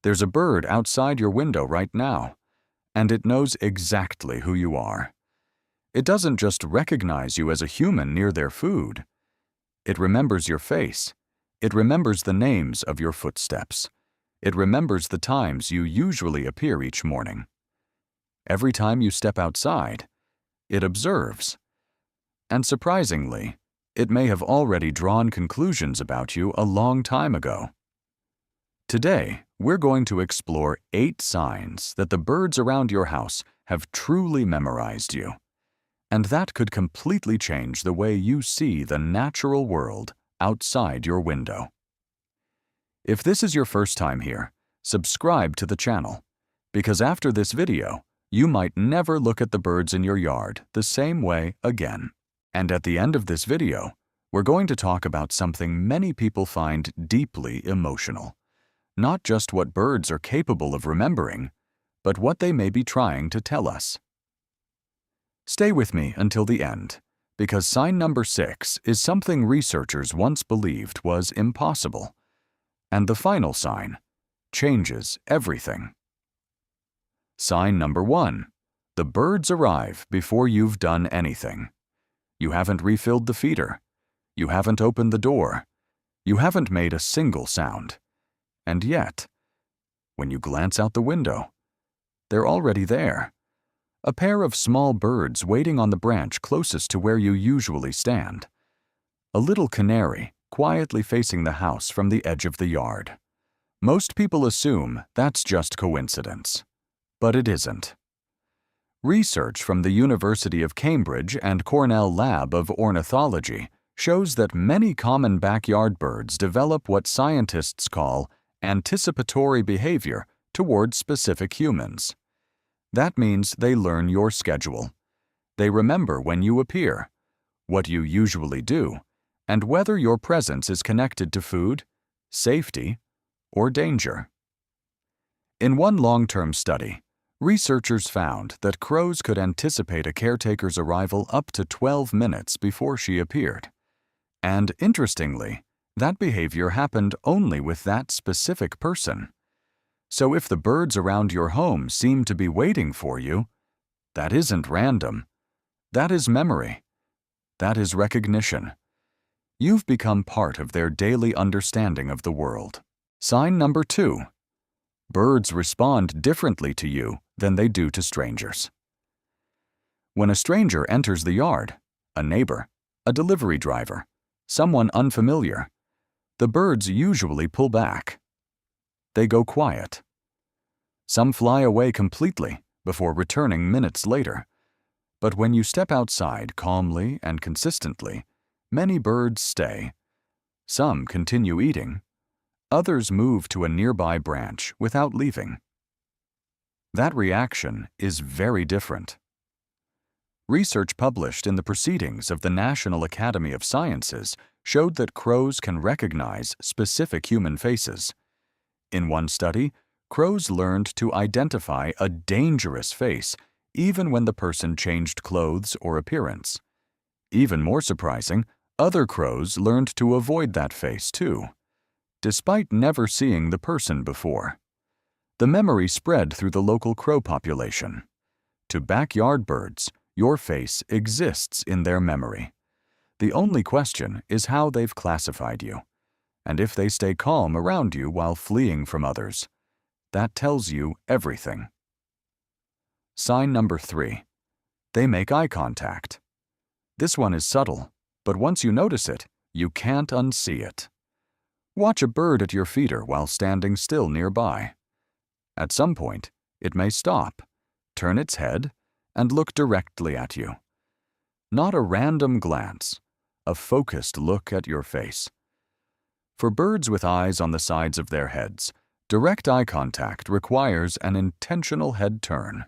There's a bird outside your window right now, and it knows exactly who you are. It doesn't just recognize you as a human near their food. It remembers your face. It remembers the names of your footsteps. It remembers the times you usually appear each morning. Every time you step outside, it observes. And surprisingly, it may have already drawn conclusions about you a long time ago. Today, we're going to explore 8 signs that the birds around your house have truly memorized you. And that could completely change the way you see the natural world outside your window. If this is your first time here, subscribe to the channel, because after this video, you might never look at the birds in your yard the same way again. And at the end of this video, we're going to talk about something many people find deeply emotional. Not just what birds are capable of remembering, but what they may be trying to tell us. Stay with me until the end, because sign number 6 is something researchers once believed was impossible. And the final sign changes everything. Sign number 1. The birds arrive before you've done anything. You haven't refilled the feeder. You haven't opened the door. You haven't made a single sound. And yet, when you glance out the window, they're already there. A pair of small birds waiting on the branch closest to where you usually stand. A little canary quietly facing the house from the edge of the yard. Most people assume that's just coincidence, but it isn't. Research from the University of Cambridge and Cornell Lab of Ornithology shows that many common backyard birds develop what scientists call anticipatory behavior toward specific humans. That means they learn your schedule. They remember when you appear, what you usually do, and whether your presence is connected to food, safety, or danger. In one long-term study, researchers found that crows could anticipate a caretaker's arrival up to 12 minutes before she appeared. And interestingly, that behavior happened only with that specific person. So if the birds around your home seem to be waiting for you, that isn't random. That is memory. That is recognition. You've become part of their daily understanding of the world. Sign number 2. Birds respond differently to you than they do to strangers. When a stranger enters the yard, a neighbor, a delivery driver, someone unfamiliar, the birds usually pull back. They go quiet. Some fly away completely before returning minutes later. But when you step outside calmly and consistently, many birds stay. Some continue eating. Others move to a nearby branch without leaving. That reaction is very different. Research published in the Proceedings of the National Academy of Sciences showed that crows can recognize specific human faces. In one study, crows learned to identify a dangerous face even when the person changed clothes or appearance. Even more surprising, other crows learned to avoid that face too, despite never seeing the person before. The memory spread through the local crow population. To backyard birds, your face exists in their memory. The only question is how they've classified you, and if they stay calm around you while fleeing from others. That tells you everything. Sign number 3. They make eye contact. This one is subtle, but once you notice it, you can't unsee it. Watch a bird at your feeder while standing still nearby. At some point, it may stop, turn its head, and look directly at you. Not a random glance, a focused look at your face. For birds with eyes on the sides of their heads, direct eye contact requires an intentional head turn.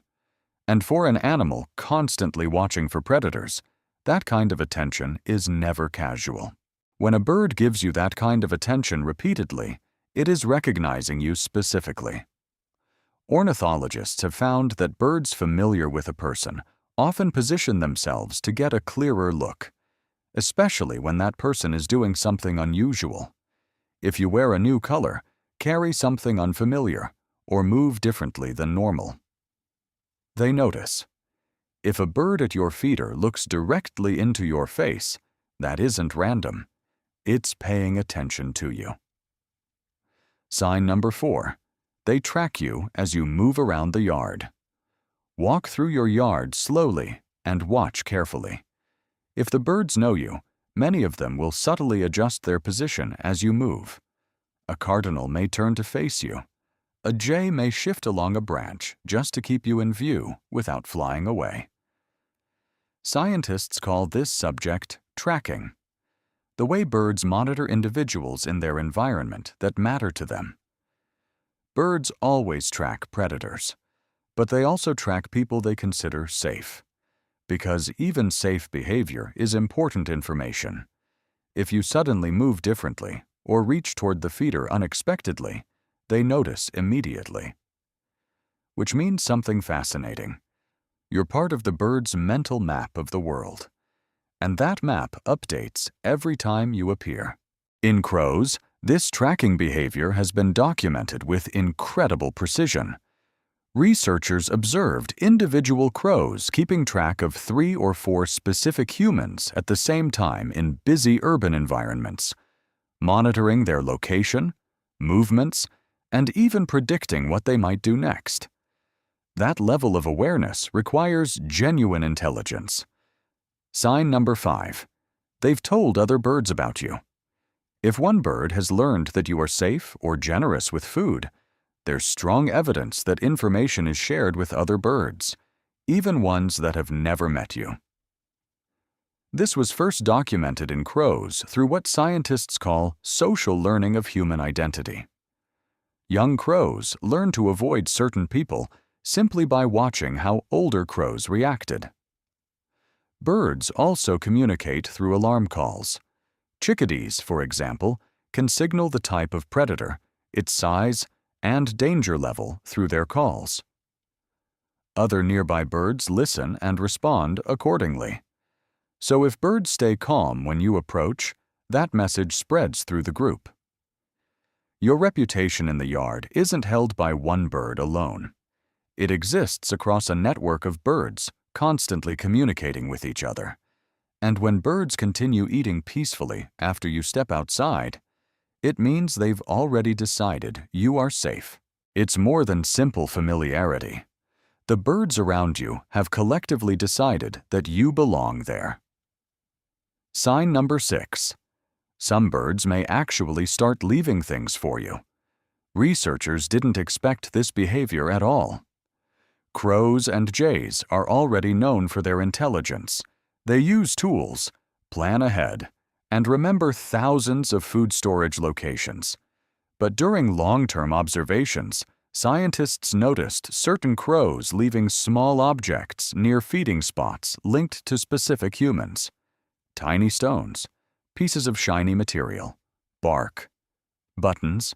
And for an animal constantly watching for predators, that kind of attention is never casual. When a bird gives you that kind of attention repeatedly, it is recognizing you specifically. Ornithologists have found that birds familiar with a person often position themselves to get a clearer look, especially when that person is doing something unusual. If you wear a new color, carry something unfamiliar, or move differently than normal. They notice. If a bird at your feeder looks directly into your face, that isn't random. It's paying attention to you. Sign number 4. They track you as you move around the yard. Walk through your yard slowly and watch carefully. If the birds know you, many of them will subtly adjust their position as you move. A cardinal may turn to face you. A jay may shift along a branch just to keep you in view without flying away. Scientists call this subject tracking, the way birds monitor individuals in their environment that matter to them. Birds always track predators, but they also track people they consider safe, because even safe behavior is important information. If you suddenly move differently or reach toward the feeder unexpectedly, they notice immediately. Which means something fascinating. You're part of the bird's mental map of the world, and that map updates every time you appear. In crows, this tracking behavior has been documented with incredible precision. Researchers observed individual crows keeping track of 3 or 4 specific humans at the same time in busy urban environments, monitoring their location, movements, and even predicting what they might do next. That level of awareness requires genuine intelligence. Sign number 5. They've told other birds about you. If one bird has learned that you are safe or generous with food, there's strong evidence that information is shared with other birds, even ones that have never met you. This was first documented in crows through what scientists call social learning of human identity. Young crows learn to avoid certain people simply by watching how older crows reacted. Birds also communicate through alarm calls. Chickadees, for example, can signal the type of predator, its size, and danger level through their calls. Other nearby birds listen and respond accordingly. So if birds stay calm when you approach, that message spreads through the group. Your reputation in the yard isn't held by one bird alone. It exists across a network of birds constantly communicating with each other. And when birds continue eating peacefully after you step outside, it means they've already decided you are safe. It's more than simple familiarity. The birds around you have collectively decided that you belong there. Sign number 6. Some birds may actually start leaving things for you. Researchers didn't expect this behavior at all. Crows and jays are already known for their intelligence. They use tools, plan ahead, and remember thousands of food storage locations. But during long-term observations, scientists noticed certain crows leaving small objects near feeding spots linked to specific humans. Tiny stones, pieces of shiny material, bark, buttons.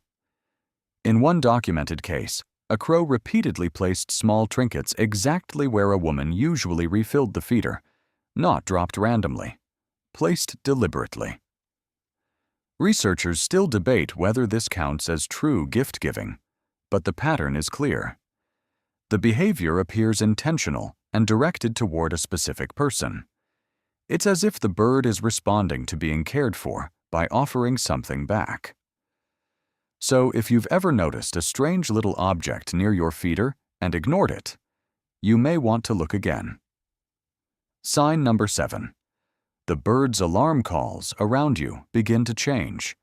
In one documented case, a crow repeatedly placed small trinkets exactly where a woman usually refilled the feeder, not dropped randomly, placed deliberately. Researchers still debate whether this counts as true gift-giving, but the pattern is clear. The behavior appears intentional and directed toward a specific person. It's as if the bird is responding to being cared for by offering something back. So if you've ever noticed a strange little object near your feeder and ignored it, you may want to look again. Sign number 7. The bird's alarm calls around you begin to change.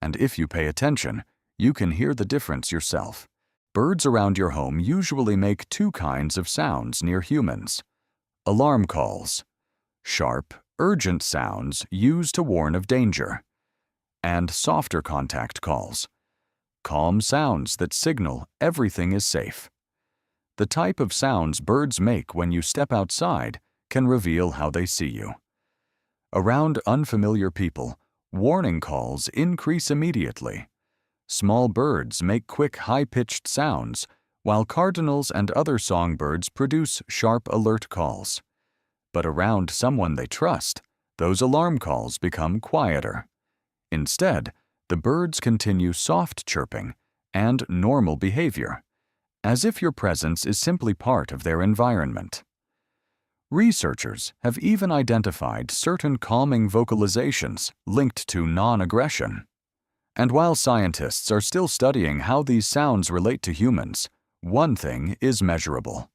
And if you pay attention, you can hear the difference yourself. Birds around your home usually make 2 kinds of sounds near humans. Alarm calls, sharp, urgent sounds used to warn of danger, and softer contact calls, calm sounds that signal everything is safe. The type of sounds birds make when you step outside can reveal how they see you. Around unfamiliar people, warning calls increase immediately. Small birds make quick, high-pitched sounds, while cardinals and other songbirds produce sharp alert calls. But around someone they trust, those alarm calls become quieter. Instead, the birds continue soft chirping and normal behavior, as if your presence is simply part of their environment. Researchers have even identified certain calming vocalizations linked to non-aggression. And while scientists are still studying how these sounds relate to humans, one thing is measurable.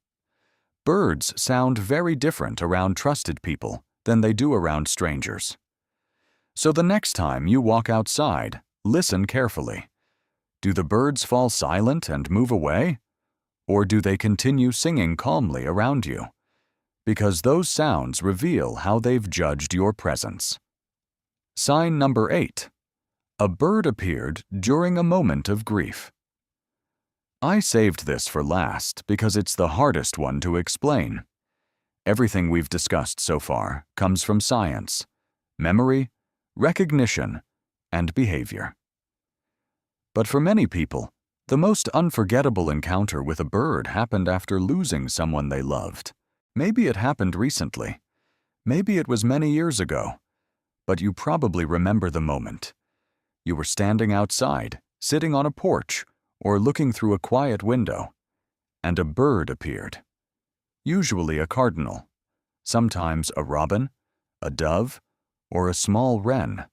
Birds sound very different around trusted people than they do around strangers. So the next time you walk outside, listen carefully. Do the birds fall silent and move away? Or do they continue singing calmly around you? Because those sounds reveal how they've judged your presence. Sign number 8. A bird appeared during a moment of grief. I saved this for last because it's the hardest one to explain. Everything we've discussed so far comes from science, memory, recognition, and behavior. But for many people, the most unforgettable encounter with a bird happened after losing someone they loved. Maybe it happened recently. Maybe it was many years ago. But you probably remember the moment. You were standing outside, sitting on a porch, or looking through a quiet window, and a bird appeared. Usually a cardinal, sometimes a robin, a dove, or a small wren.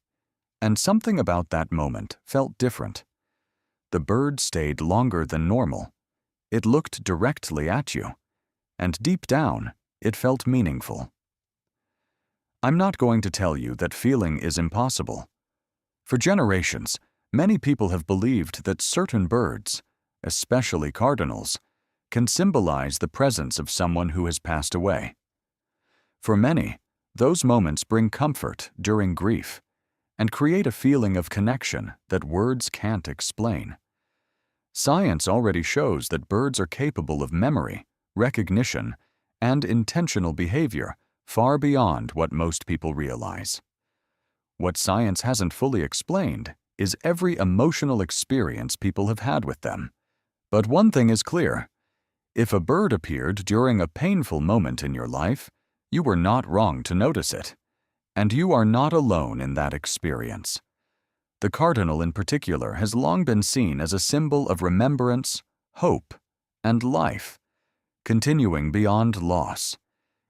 And something about that moment felt different. The bird stayed longer than normal. It looked directly at you. And deep down, it felt meaningful. I'm not going to tell you that feeling is impossible. For generations, many people have believed that certain birds, especially cardinals, can symbolize the presence of someone who has passed away. For many, those moments bring comfort during grief and create a feeling of connection that words can't explain. Science already shows that birds are capable of memory, recognition, and intentional behavior far beyond what most people realize. What science hasn't fully explained is every emotional experience people have had with them. But one thing is clear. If a bird appeared during a painful moment in your life, you were not wrong to notice it. And you are not alone in that experience. The cardinal in particular has long been seen as a symbol of remembrance, hope, and life, continuing beyond loss.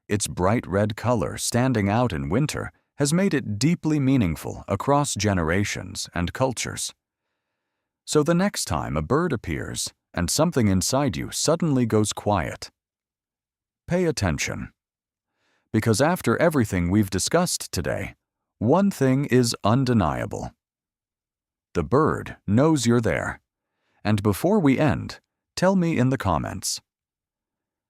Its bright red color standing out in winter has made it deeply meaningful across generations and cultures. So the next time a bird appears and something inside you suddenly goes quiet, pay attention. Because after everything we've discussed today, one thing is undeniable. The bird knows you're there. And before we end, tell me in the comments.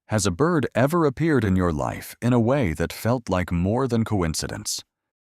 Has a bird ever appeared in your life in a way that felt like more than coincidence?